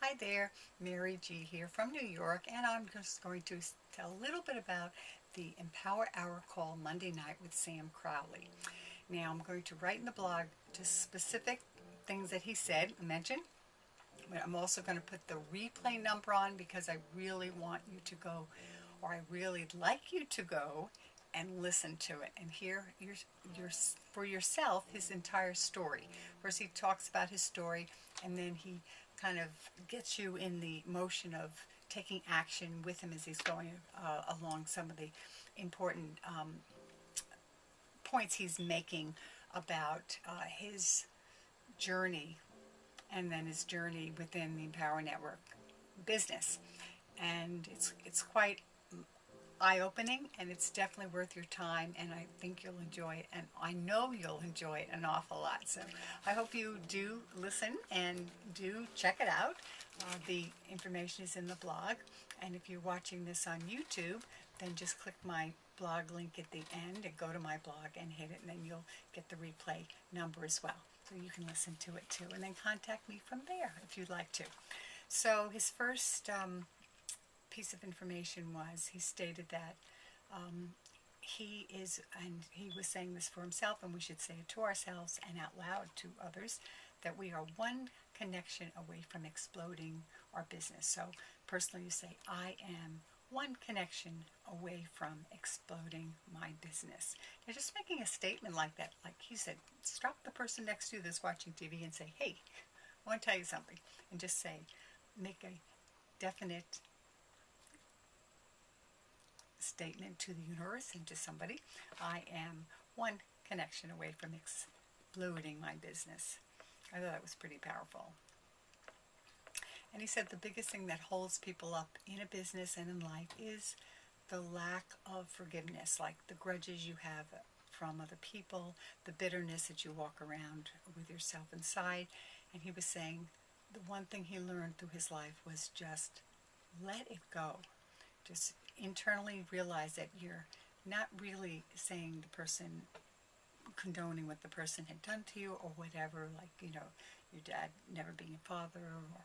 Hi there, Mary G here from New York, and I'm just going to tell a little bit about the Empower Hour call Monday night with Sam Crowley. Now, I'm going to write in the blog just specific things that he said, mentioned, but I'm also going to put the replay number on because I really want you to go, or I really like you to go and listen to it and hear your for yourself his entire story. First, he talks about his story, and then he kind of gets you in the motion of taking action with him as he's going along some of the important points he's making about his journey and then his journey within the Empower Network business. And it's quite eye-opening, and it's definitely worth your time, and I think you'll enjoy it, and I know you'll enjoy it an awful lot. So I hope you do listen and do check it out. The information is in the blog, and if you're watching this on YouTube, then just click my blog link at the end and go to my blog and hit it, and then you'll get the replay number as well, so you can listen to it too, and then contact me from there if you'd like to. So his first piece of information was he stated that he is, and he was saying this for himself, and we should say it to ourselves and out loud to others, that we are one connection away from exploding our business. So personally, you say, I am one connection away from exploding my business. Now, just making a statement like that, like he said, stop the person next to you that's watching TV and say, hey, I want to tell you something, and just say, make a definite statement to the universe and to somebody. I am one connection away from exploding my business. I thought that was pretty powerful. And he said the biggest thing that holds people up in a business and in life is the lack of forgiveness, like the grudges you have from other people, the bitterness that you walk around with yourself inside. And he was saying the one thing he learned through his life was just let it go. Just internally realize that you're not really saying the person, condoning what the person had done to you or whatever, like, your dad never being a father or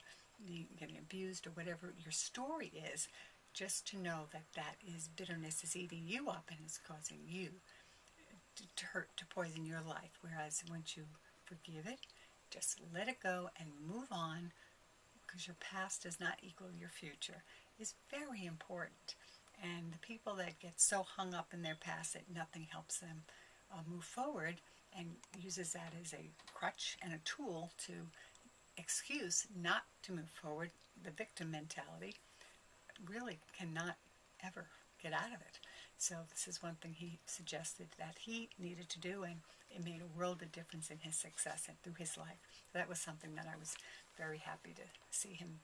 getting abused or whatever your story is, just to know that that is bitterness is eating you up and is causing you to hurt, to poison your life. Whereas once you forgive it, just let it go and move on, because your past does not equal your future, is very important. And the people that get so hung up in their past that nothing helps them move forward and uses that as a crutch and a tool to excuse not to move forward, the victim mentality, really cannot ever get out of it. So this is one thing he suggested that he needed to do, and it made a world of difference in his success and through his life. That was something that I was very happy to see him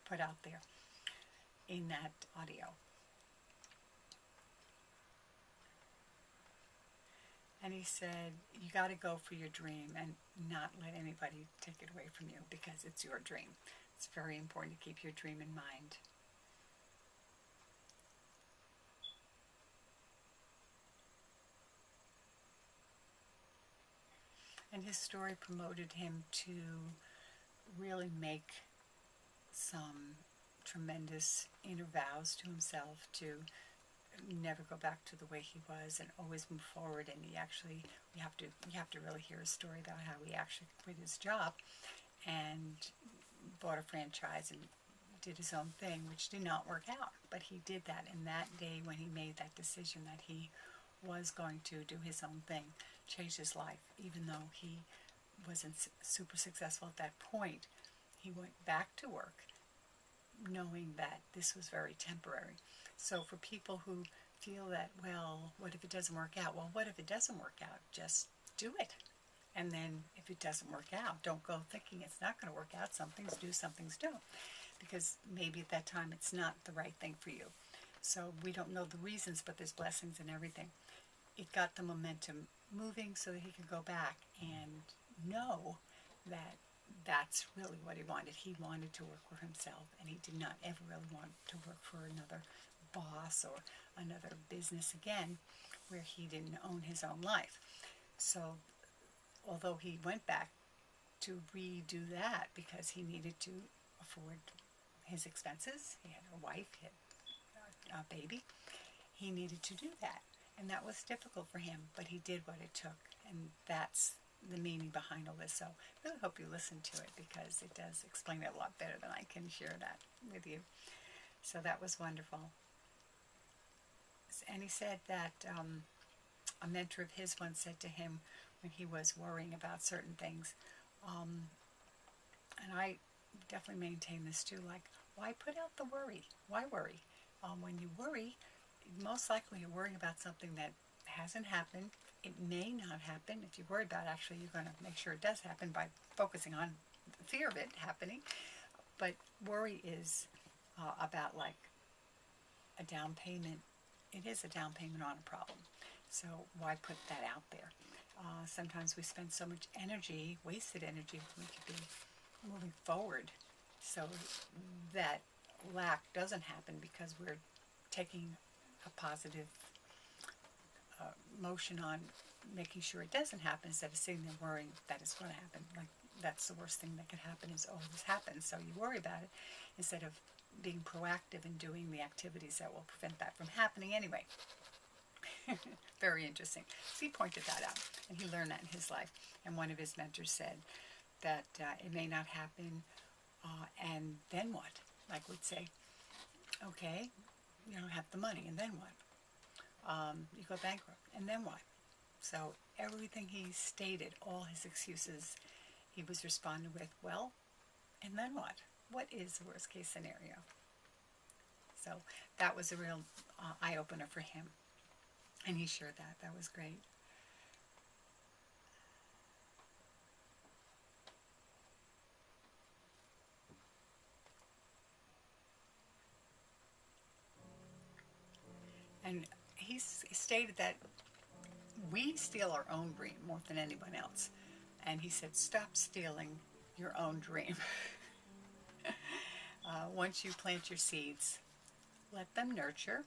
put out there in that audio. And he said, you got to go for your dream and not let anybody take it away from you, because it's your dream. It's very important to keep your dream in mind. And his story promoted him to really make some tremendous inner vows to himself to never go back to the way he was and always move forward. And he actually, you have to really hear his story about how he actually quit his job and bought a franchise and did his own thing, which did not work out. But he did that, and that day when he made that decision that he was going to do his own thing, changed his life. Even though he wasn't super successful at that point, he went back to work knowing that this was very temporary. So for people who feel that, well, what if it doesn't work out? Well, what if it doesn't work out? Just do it. And then if it doesn't work out, don't go thinking it's not going to work out. Some things do, some things don't. Because maybe at that time it's not the right thing for you. So we don't know the reasons, but there's blessings in everything. It got the momentum moving so that he could go back and know that that's really what he wanted. He wanted to work for himself, and he did not ever really want to work for another boss or another business again where he didn't own his own life. So although he went back to redo that because he needed to afford his expenses. He had a wife, he had a baby. He needed to do that. And that was difficult for him, but he did what it took. And that's the meaning behind all this. So I really hope you listen to it, because it does explain it a lot better than I can share that with you. So that was wonderful. And he said that a mentor of his once said to him when he was worrying about certain things, and I definitely maintain this too, like, why put out the worry? Why worry? When you worry, most likely you're worrying about something that hasn't happened. It may not happen. If you worry about it, actually, you're going to make sure it does happen by focusing on the fear of it happening. But worry is about like a down payment. It is a down payment on a problem. So why put that out there? Sometimes we spend so much energy, wasted energy, we could be moving forward so that lack doesn't happen, because we're taking a positive motion on making sure it doesn't happen, instead of sitting there worrying that it's going to happen. Like, that's the worst thing that could happen, is, oh, this happens, so you worry about it, instead of being proactive and doing the activities that will prevent that from happening anyway. Very interesting. So he pointed that out, and he learned that in his life. And one of his mentors said that it may not happen, and then what? Like, we'd say, okay, you don't have the money, and then what? You go bankrupt, and then what? So everything he stated, all his excuses, he was responding with, well, and then what? What is the worst case scenario? So that was a real eye-opener for him. And he shared that. That was great. And he stated that we steal our own dream more than anyone else. And he said, stop stealing your own dream. Once you plant your seeds, let them nurture,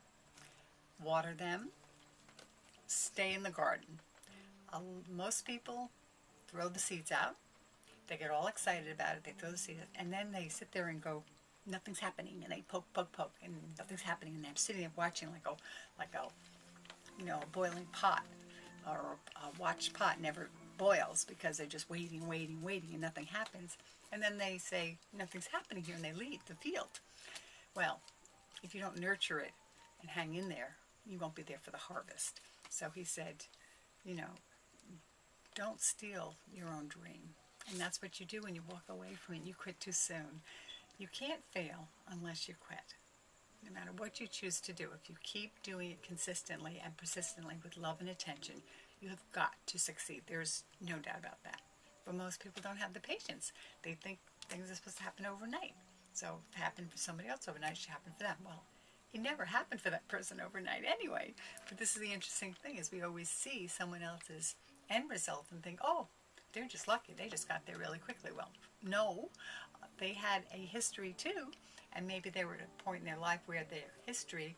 water them, stay in the garden. Most people throw the seeds out. They get all excited about it. They throw the seeds out, and then they sit there and go, nothing's happening. And they poke, and nothing's happening. And I'm sitting there watching like a boiling pot, or a watched pot never boils, because they're just waiting, and nothing happens. And then they say, nothing's happening here, and they leave the field. Well, if you don't nurture it and hang in there, you won't be there for the harvest. So he said, don't steal your own dream. And that's what you do when you walk away from it. You quit too soon. You can't fail unless you quit. No matter what you choose to do, if you keep doing it consistently and persistently with love and attention, you have got to succeed. There's no doubt about that. But most people don't have the patience. They think things are supposed to happen overnight. So if it happened for somebody else overnight, it should happen for them. Well, it never happened for that person overnight anyway. But this is the interesting thing, is we always see someone else's end result and think, oh, they're just lucky. They just got there really quickly. Well, no, they had a history too, and maybe they were at a point in their life where their history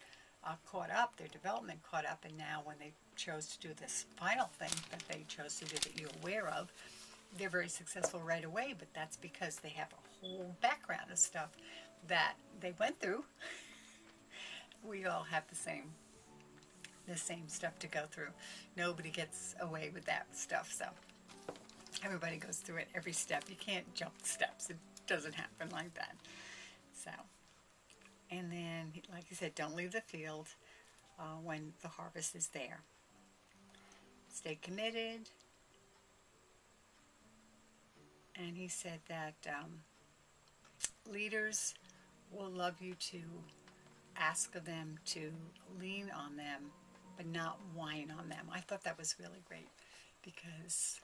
caught up, their development caught up, and now when they chose to do this final thing that they chose to do that you're aware of, they're very successful right away, but that's because they have a whole background of stuff that they went through. We all have the same stuff to go through. Nobody gets away with that stuff, so everybody goes through it every step. You can't jump steps. It doesn't happen like that. So, and then, like I said, don't leave the field when the harvest is there. Stay committed. And he said that leaders will love you to ask of them to lean on them, but not whine on them. I thought that was really great, because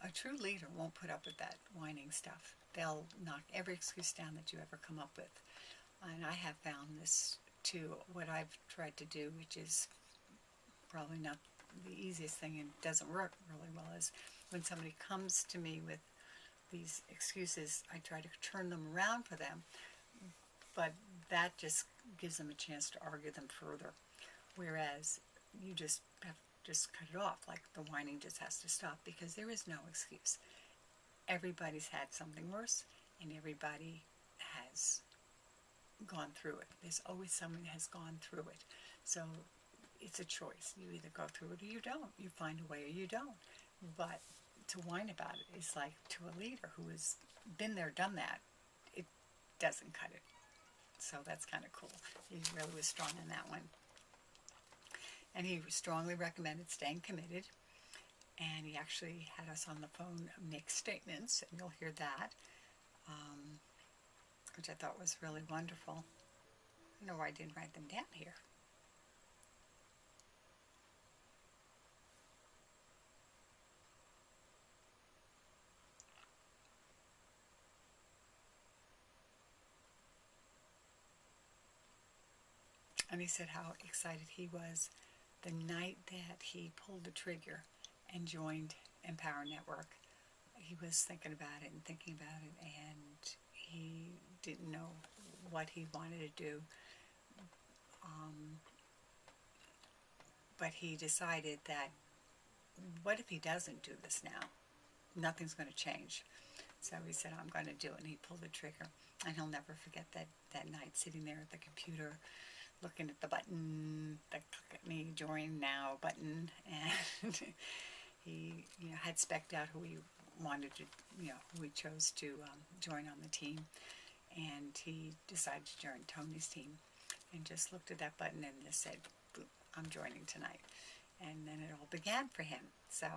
a true leader won't put up with that whining stuff. They'll knock every excuse down that you ever come up with. And I have found this too, what I've tried to do, which is probably not the easiest thing and doesn't work really well, is when somebody comes to me with these excuses, I try to turn them around for them, but that just gives them a chance to argue them further. Whereas you just have to just cut it off, like the whining just has to stop, because there is no excuse. Everybody's had something worse. and everybody has gone through it. There's always someone that has gone through it. So it's a choice. You either go through it or you don't. You find a way or you don't. But to whine about it is like to a leader who has been there, done that. It doesn't cut it. So that's kind of cool. He really was strong in that one. And he strongly recommended staying committed. And he actually had us on the phone make statements, and you'll hear that, which I thought was really wonderful. I don't know why I didn't write them down here. And he said how excited he was the night that he pulled the trigger and joined Empower Network. He was thinking about it and thinking about it, and he didn't know what he wanted to do. But he decided that, what if he doesn't do this now? Nothing's going to change. So he said, I'm going to do it, and he pulled the trigger. And he'll never forget that night sitting there at the computer, looking at the button, the click me join now button, and he had specced out who he wanted to, who he chose to join on the team, and he decided to join Tony's team, and just looked at that button and just said, boop, I'm joining tonight. And then it all began for him. So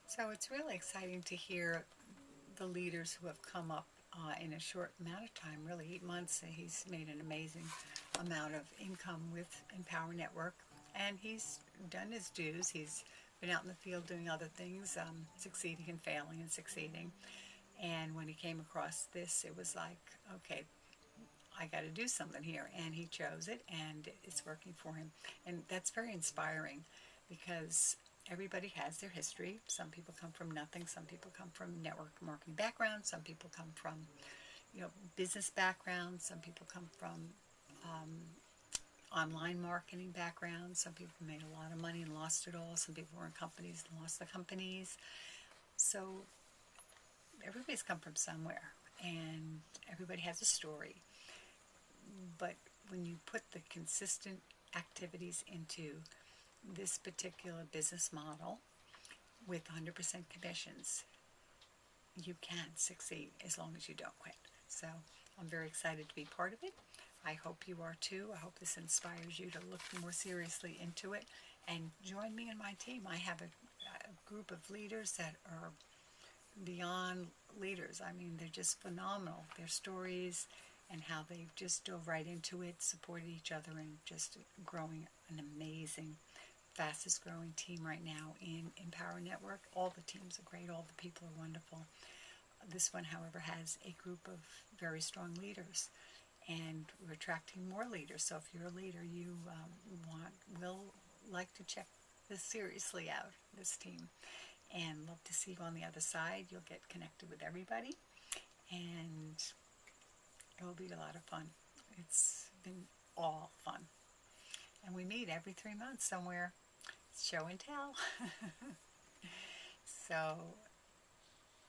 so it's really exciting to hear the leaders who have come up in a short amount of time, really 8 months. He's made an amazing amount of income with Empower Network, and he's done his dues. He's been out in the field doing other things, succeeding and failing and succeeding. And when he came across this, it was like, okay, I got to do something here. And he chose it, and it's working for him. And that's very inspiring, because everybody has their history. Some people come from nothing. Some people come from network marketing backgrounds. Some people come from, business backgrounds. Some people come from online marketing backgrounds. Some people made a lot of money and lost it all. Some people were in companies and lost the companies. So everybody's come from somewhere, and everybody has a story. But when you put the consistent activities into this particular business model with 100% commissions, you can succeed as long as you don't quit. So I'm very excited to be part of it. I hope you are too. I hope this inspires you to look more seriously into it and join me and my team. I have a group of leaders that are beyond leaders. I mean, they're just phenomenal. Their stories and how they've just dove right into it, supported each other, and just growing an amazing, fastest growing team right now in Empower Network. All the teams are great. All the people are wonderful. This one, however, has a group of very strong leaders, and we're attracting more leaders. So if you're a leader, you will like to check this seriously out, this team, and love to see you on the other side. You'll get connected with everybody, and it will be a lot of fun. It's been all fun. And we meet every 3 months somewhere. Show and tell. So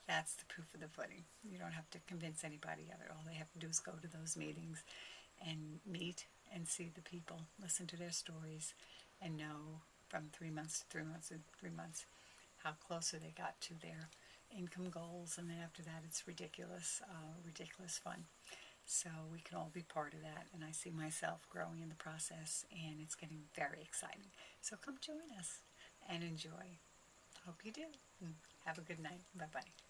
that's the proof of the pudding. You don't have to convince anybody of it. All they have to do is go to those meetings and meet and see the people, listen to their stories, and know from 3 months to 3 months to 3 months how closer they got to their income goals. And then after that, it's ridiculous, ridiculous fun. So we can all be part of that, and I see myself growing in the process, and it's getting very exciting. So come join us and enjoy. Hope you do. Have a good night. Bye-bye.